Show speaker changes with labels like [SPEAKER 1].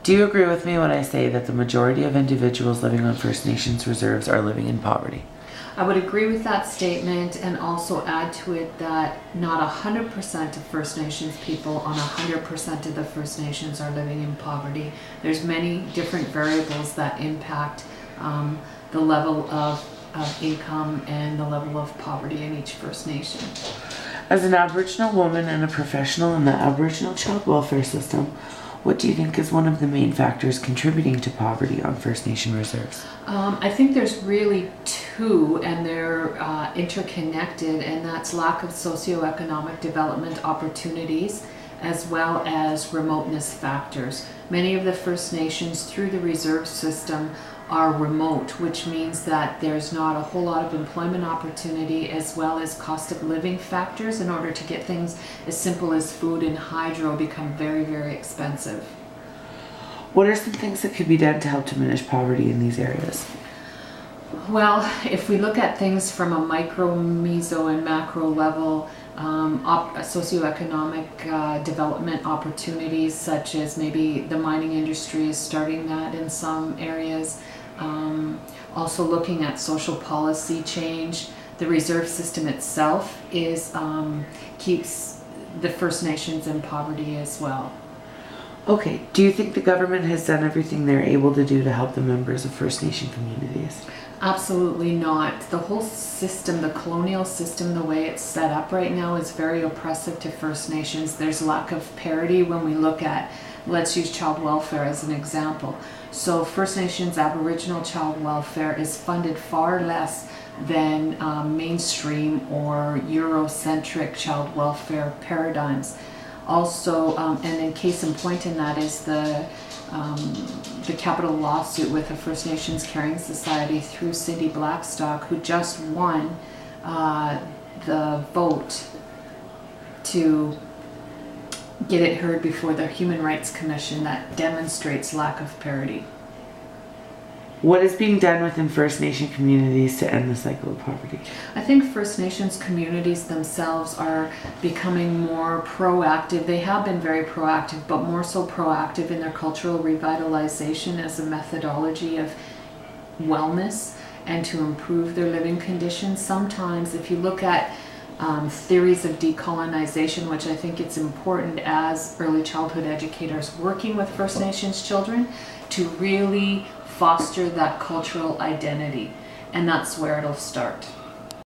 [SPEAKER 1] Do you agree with me when I say that the majority of individuals living on First Nations reserves are living in poverty?
[SPEAKER 2] I would agree with that statement and also add to it that not 100% of First Nations people on 100% of the First Nations are living in poverty. There's many different variables that impact the level of income and the level of poverty in each First Nation.
[SPEAKER 1] As an Aboriginal woman and a professional in the Aboriginal child welfare system, what do you think is one of the main factors contributing to poverty on First Nation reserves?
[SPEAKER 2] I think there's really two, and they're interconnected, and that's lack of socioeconomic development opportunities as well as remoteness factors. Many of the First Nations through the reserve system are remote, which means that there's not a whole lot of employment opportunity as well as cost of living factors in order to get things as simple as food and hydro become very, very expensive.
[SPEAKER 1] What are some things that could be done to help diminish poverty in these areas?
[SPEAKER 2] Well, if we look at things from a micro, meso, and macro level, socioeconomic development opportunities such as maybe the mining industry is starting that in some areas. Also looking at social policy change. The reserve system itself is keeps the First Nations in poverty as well.
[SPEAKER 1] Okay, do you think the government has done everything they're able to do to help the members of First Nation communities?
[SPEAKER 2] Absolutely not. The whole system, the colonial system, the way it's set up right now is very oppressive to First Nations. There's lack of parity when we look at, let's use child welfare as an example. So First Nations Aboriginal child welfare is funded far less than mainstream or Eurocentric child welfare paradigms. Also, and in case in point in that is the capital lawsuit with the First Nations Caring Society through Cindy Blackstock, who just won the vote to get it heard before the Human Rights Commission that demonstrates lack of parity.
[SPEAKER 1] What is being done within First Nation communities to end the cycle of poverty?
[SPEAKER 2] I think First Nations communities themselves are becoming more proactive. They have been very proactive, but more so proactive in their cultural revitalization as a methodology of wellness and to improve their living conditions. Sometimes if you look at theories of decolonization, which I think it's important as early childhood educators working with First Nations children to really foster that cultural identity, and that's where it'll start.